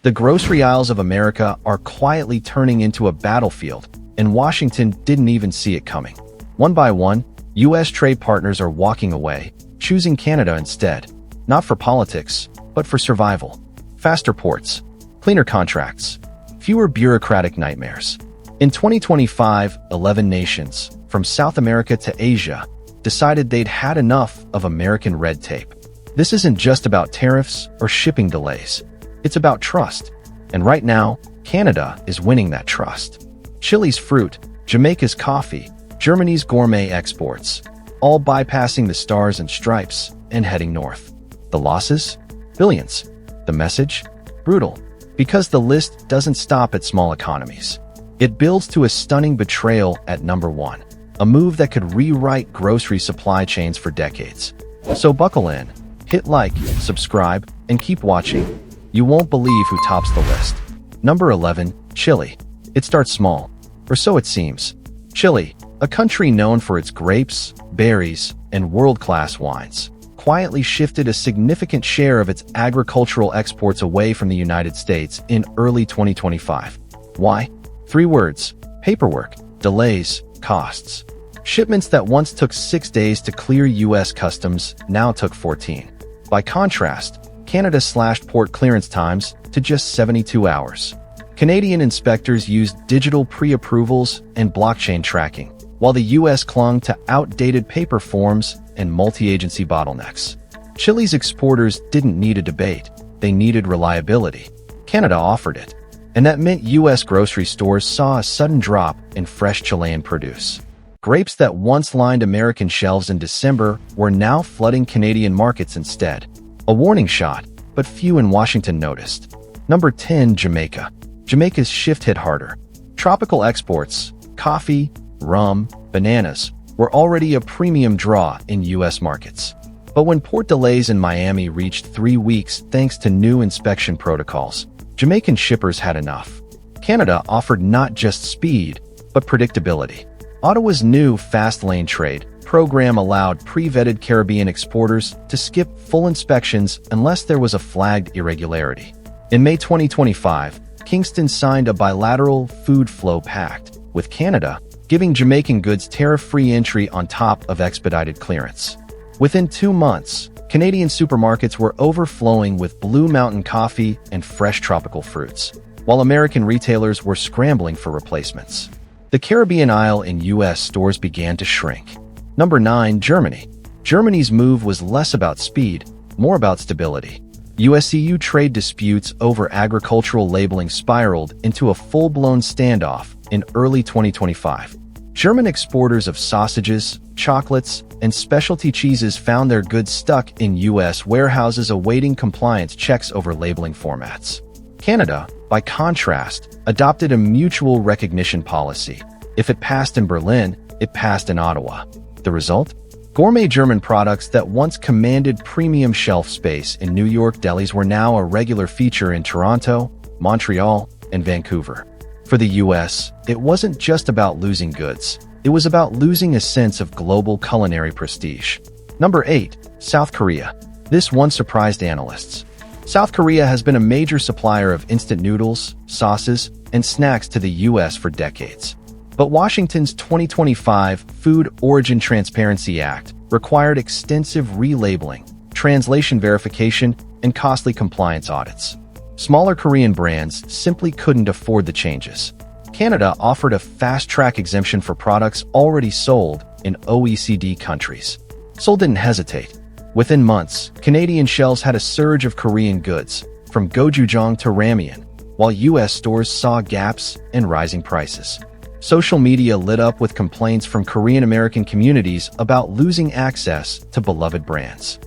The grocery aisles of America are quietly turning into a battlefield, and Washington didn't even see it coming. One by one, U.S. trade partners are walking away, choosing Canada instead, not for politics, but for survival. Faster ports, cleaner contracts, fewer bureaucratic nightmares. In 2025, 11 nations, from South America to Asia, decided they'd had enough of American red tape. This isn't just about tariffs or shipping delays. It's about trust. And right now, Canada is winning that trust. Chile's fruit, Jamaica's coffee, Germany's gourmet exports, all bypassing the stars and stripes and heading north. The losses? Billions. The message? Brutal. Because the list doesn't stop at small economies. It builds to a stunning betrayal at number one, a move that could rewrite grocery supply chains for decades. So buckle in, hit like, subscribe, and keep watching. You won't believe who tops the list. Number 11, Chile. It starts small, or so it seems. Chile, a country known for its grapes, berries, and world-class wines, quietly shifted a significant share of its agricultural exports away from the United States in early 2025. Why? 3 words: paperwork, delays, costs. Shipments that once took 6 days to clear U.S. customs now took 14. By contrast, Canada slashed port clearance times to just 72 hours. Canadian inspectors used digital pre-approvals and blockchain tracking, while the U.S. clung to outdated paper forms and multi-agency bottlenecks. Chile's exporters didn't need a debate, they needed reliability. Canada offered it. And that meant U.S. grocery stores saw a sudden drop in fresh Chilean produce. Grapes that once lined American shelves in December were now flooding Canadian markets instead. A warning shot, but few in Washington noticed. Number 10, Jamaica. Jamaica's shift hit harder. Tropical exports, coffee, rum, bananas, were already a premium draw in U.S. markets. But when port delays in Miami reached 3 weeks thanks to new inspection protocols, Jamaican shippers had enough. Canada offered not just speed, but predictability. Ottawa's new Fast Lane Trade program allowed pre-vetted Caribbean exporters to skip full inspections unless there was a flagged irregularity. In May 2025, Kingston signed a bilateral food flow pact with Canada, giving Jamaican goods tariff-free entry on top of expedited clearance. Within 2 months, Canadian supermarkets were overflowing with Blue Mountain coffee and fresh tropical fruits, while American retailers were scrambling for replacements. The Caribbean aisle in U.S. stores began to shrink. Number 9, Germany. Germany's move was less about speed, more about stability. US-EU trade disputes over agricultural labeling spiraled into a full-blown standoff in early 2025. German exporters of sausages, chocolates, and specialty cheeses found their goods stuck in U.S. warehouses awaiting compliance checks over labeling formats. Canada, by contrast, adopted a mutual recognition policy. If it passed in Berlin, it passed in Ottawa. The result? Gourmet German products that once commanded premium shelf space in New York delis were now a regular feature in Toronto, Montreal, and Vancouver. For the U.S., it wasn't just about losing goods. It was about losing a sense of global culinary prestige. Number 8, South Korea. This one surprised analysts. South Korea has been a major supplier of instant noodles, sauces, and snacks to the U.S. for decades. But Washington's 2025 Food Origin Transparency Act required extensive relabeling, translation verification, and costly compliance audits. Smaller Korean brands simply couldn't afford the changes. Canada offered a fast-track exemption for products already sold in OECD countries. Seoul didn't hesitate. Within months, Canadian shelves had a surge of Korean goods, from gochujang to ramyeon, while U.S. stores saw gaps and rising prices. Social media lit up with complaints from Korean American communities about losing access to beloved brands.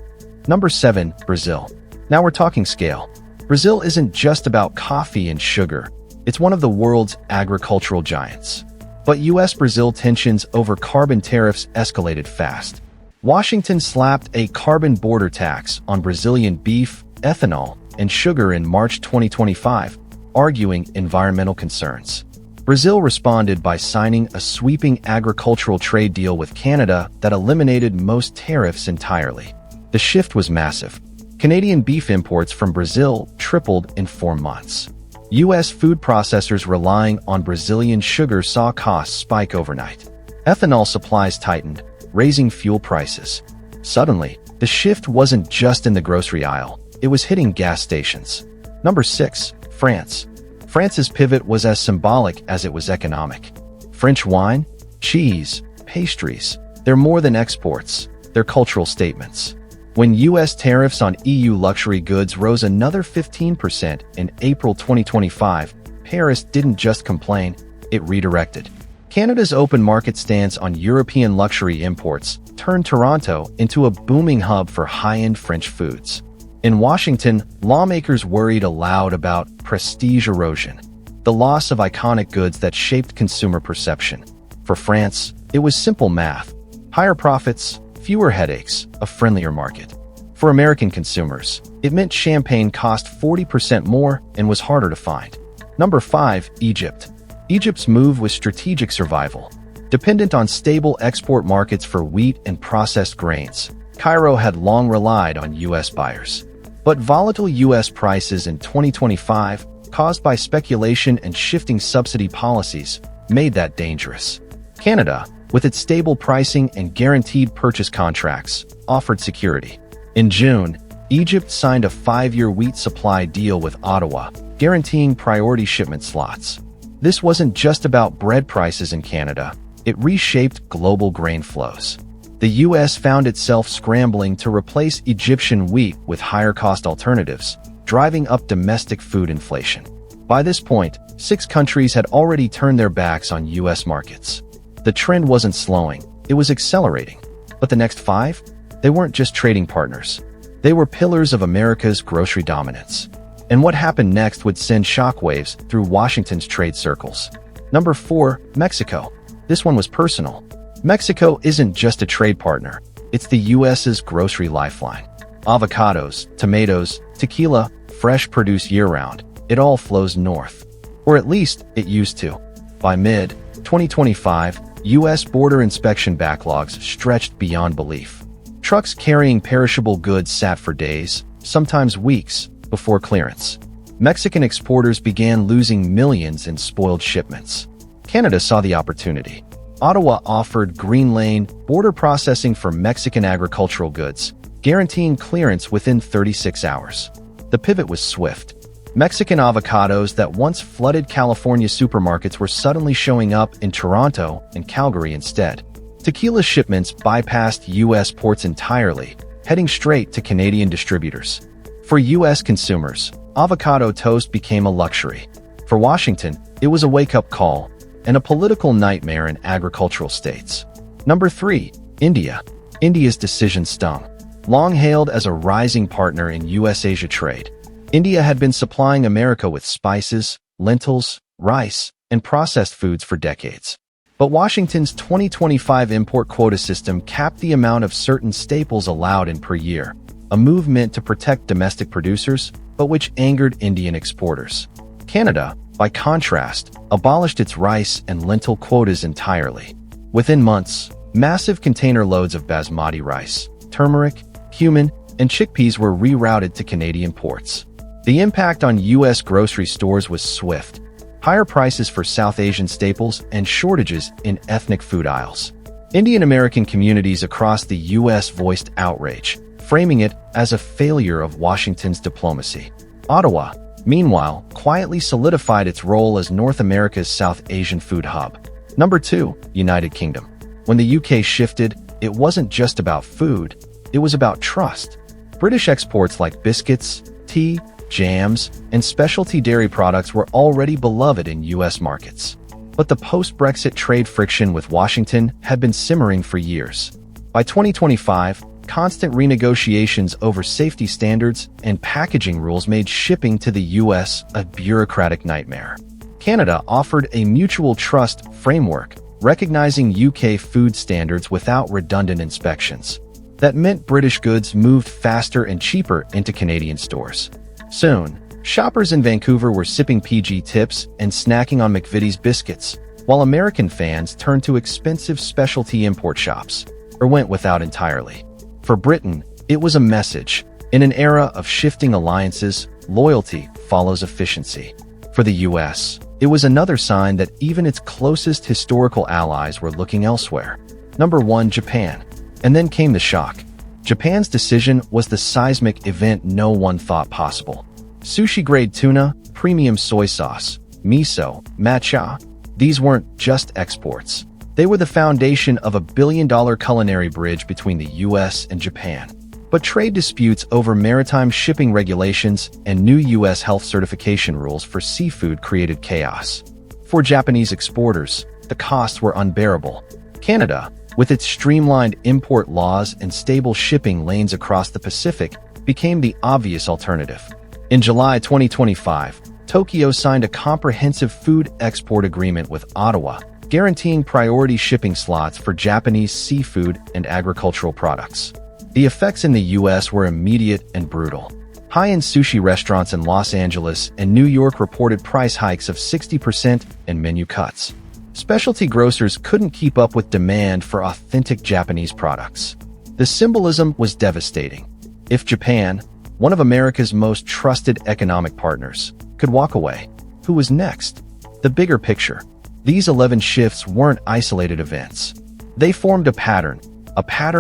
Number 7, Brazil. Now we're talking scale. Brazil isn't just about coffee and sugar. It's one of the world's agricultural giants. But U.S.-Brazil tensions over carbon tariffs escalated fast. Washington slapped a carbon border tax on Brazilian beef, ethanol, and sugar in March 2025, arguing environmental concerns. Brazil responded by signing a sweeping agricultural trade deal with Canada that eliminated most tariffs entirely. The shift was massive. Canadian beef imports from Brazil tripled in 4 months. U.S. food processors relying on Brazilian sugar saw costs spike overnight. Ethanol supplies tightened, raising fuel prices. Suddenly, the shift wasn't just in the grocery aisle, it was hitting gas stations. Number 6. France. France's pivot was as symbolic as it was economic. French wine, cheese, pastries, they're more than exports, they're cultural statements. When U.S. tariffs on EU luxury goods rose another 15% in April 2025, Paris didn't just complain, it redirected. Canada's open market stance on European luxury imports turned Toronto into a booming hub for high-end French foods. In Washington, lawmakers worried aloud about prestige erosion, the loss of iconic goods that shaped consumer perception. For France, it was simple math: higher profits, fewer headaches, a friendlier market. For American consumers, it meant champagne cost 40% more and was harder to find. Number 5. Egypt. Egypt's move was strategic survival. Dependent on stable export markets for wheat and processed grains, Cairo had long relied on U.S. buyers. But volatile U.S. prices in 2025, caused by speculation and shifting subsidy policies, made that dangerous. Canada, with its stable pricing and guaranteed purchase contracts, offered security. In June, Egypt signed a 5-year wheat supply deal with Ottawa, guaranteeing priority shipment slots. This wasn't just about bread prices in Canada, it reshaped global grain flows. The U.S. found itself scrambling to replace Egyptian wheat with higher-cost alternatives, driving up domestic food inflation. By this point, 6 countries had already turned their backs on U.S. markets. The trend wasn't slowing, it was accelerating. But the next 5? They weren't just trading partners. They were pillars of America's grocery dominance. And what happened next would send shockwaves through Washington's trade circles. Number 4. Mexico. This one was personal. Mexico isn't just a trade partner, it's the U.S.'s grocery lifeline. Avocados, tomatoes, tequila, fresh produce year-round, it all flows north. Or at least, it used to. By mid-2025, U.S. border inspection backlogs stretched beyond belief. Trucks carrying perishable goods sat for days, sometimes weeks, before clearance. Mexican exporters began losing millions in spoiled shipments. Canada saw the opportunity. Ottawa offered Green Lane border processing for Mexican agricultural goods, guaranteeing clearance within 36 hours. The pivot was swift. Mexican avocados that once flooded California supermarkets were suddenly showing up in Toronto and Calgary instead. Tequila shipments bypassed U.S. ports entirely, heading straight to Canadian distributors. For U.S. consumers, avocado toast became a luxury. For Washington, it was a wake-up call and a political nightmare in agricultural states. Number 3. India. India's decision stung. Long hailed as a rising partner in U.S.-Asia trade, India had been supplying America with spices, lentils, rice, and processed foods for decades. But Washington's 2025 import quota system capped the amount of certain staples allowed in per year, a move meant to protect domestic producers, but which angered Indian exporters. Canada, by contrast, abolished its rice and lentil quotas entirely. Within months, massive container loads of basmati rice, turmeric, cumin, and chickpeas were rerouted to Canadian ports. The impact on U.S. grocery stores was swift. Higher prices for South Asian staples and shortages in ethnic food aisles. Indian American communities across the U.S. voiced outrage, framing it as a failure of Washington's diplomacy. Ottawa, meanwhile, quietly solidified its role as North America's South Asian food hub. Number 2. United Kingdom. When the UK shifted, it wasn't just about food, it was about trust. British exports like biscuits, tea, jams, and specialty dairy products were already beloved in U.S. markets. But the post-Brexit trade friction with Washington had been simmering for years. By 2025, constant renegotiations over safety standards and packaging rules made shipping to the U.S. a bureaucratic nightmare. Canada offered a mutual trust framework, recognizing UK food standards without redundant inspections. That meant British goods moved faster and cheaper into Canadian stores. Soon, shoppers in Vancouver were sipping PG tips and snacking on McVitie's biscuits, while American fans turned to expensive specialty import shops, or went without entirely. For Britain, it was a message. In an era of shifting alliances, loyalty follows efficiency. For the US, it was another sign that even its closest historical allies were looking elsewhere. Number 1, Japan. And then came the shock. Japan's decision was the seismic event no one thought possible. Sushi-grade tuna, premium soy sauce, miso, matcha. These weren't just exports. They were the foundation of a billion-dollar culinary bridge between the US and Japan. But trade disputes over maritime shipping regulations and new US health certification rules for seafood created chaos. For Japanese exporters, the costs were unbearable. Canada, with its streamlined import laws and stable shipping lanes across the Pacific, became the obvious alternative. In July 2025, Tokyo signed a comprehensive food export agreement with Ottawa, guaranteeing priority shipping slots for Japanese seafood and agricultural products. The effects in the US were immediate and brutal. High-end sushi restaurants in Los Angeles and New York reported price hikes of 60% and menu cuts. Specialty grocers couldn't keep up with demand for authentic Japanese products. The symbolism was devastating. If Japan, one of America's most trusted economic partners, could walk away, who was next? The bigger picture. These 11 shifts weren't isolated events. They formed a pattern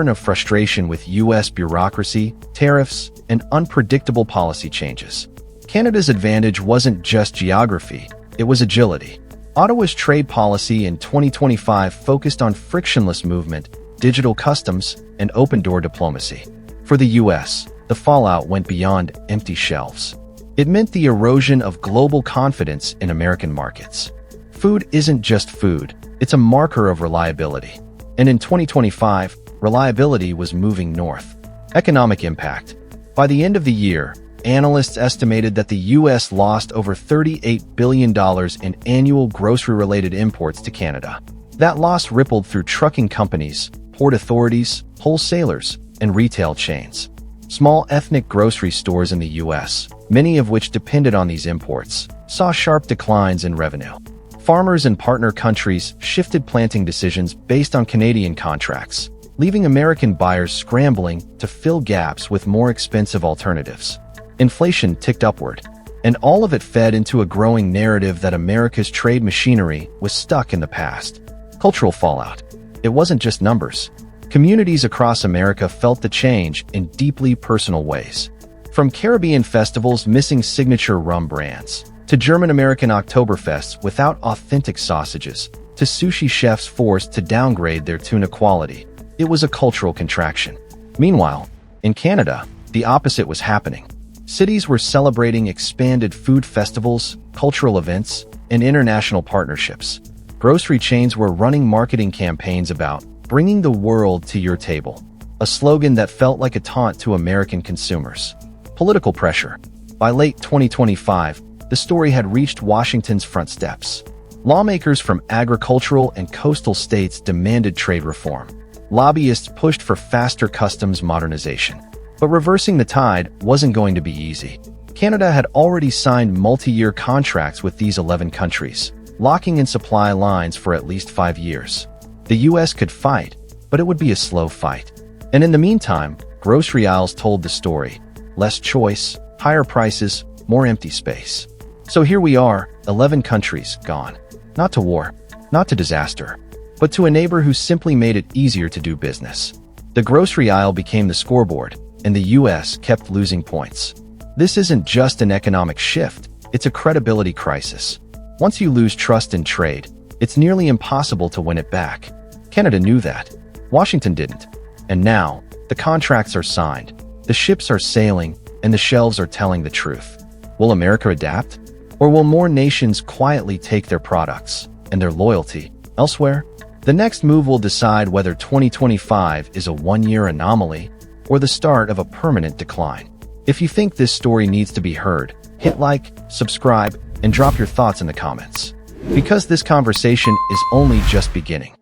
of frustration with US bureaucracy, tariffs, and unpredictable policy changes. Canada's advantage wasn't just geography, it was agility. Ottawa's trade policy in 2025 focused on frictionless movement, digital customs, and open-door diplomacy. For the US, the fallout went beyond empty shelves. It meant the erosion of global confidence in American markets. Food isn't just food, it's a marker of reliability. And in 2025, reliability was moving north. Economic impact. By the end of the year, analysts estimated that the US lost over $38 billion in annual grocery-related imports to Canada. That loss rippled through trucking companies, port authorities, wholesalers, and retail chains. Small ethnic grocery stores in the US, many of which depended on these imports, saw sharp declines in revenue. Farmers in partner countries shifted planting decisions based on Canadian contracts, leaving American buyers scrambling to fill gaps with more expensive alternatives. Inflation ticked upward, and all of it fed into a growing narrative that America's trade machinery was stuck in the past. Cultural fallout. It wasn't just numbers. Communities across America felt the change in deeply personal ways. From Caribbean festivals missing signature rum brands, to German-American Oktoberfests without authentic sausages, to sushi chefs forced to downgrade their tuna quality, it was a cultural contraction. Meanwhile, in Canada, the opposite was happening. Cities were celebrating expanded food festivals, cultural events, and international partnerships. Grocery chains were running marketing campaigns about bringing the world to your table, a slogan that felt like a taunt to American consumers. Political pressure. By late 2025, the story had reached Washington's front steps. Lawmakers from agricultural and coastal states demanded trade reform. Lobbyists pushed for faster customs modernization. But reversing the tide wasn't going to be easy. Canada had already signed multi-year contracts with these 11 countries, locking in supply lines for at least 5 years. The US could fight, but it would be a slow fight. And in the meantime, grocery aisles told the story. Less choice, higher prices, more empty space. So here we are, 11 countries gone. Not to war, not to disaster, but to a neighbor who simply made it easier to do business. The grocery aisle became the scoreboard, and the US kept losing points. This isn't just an economic shift, it's a credibility crisis. Once you lose trust in trade, it's nearly impossible to win it back. Canada knew that. Washington didn't. And now, the contracts are signed, the ships are sailing, and the shelves are telling the truth. Will America adapt? Or will more nations quietly take their products and their loyalty elsewhere? The next move will decide whether 2025 is a one-year anomaly or the start of a permanent decline. If you think this story needs to be heard, hit like, subscribe, and drop your thoughts in the comments. Because this conversation is only just beginning.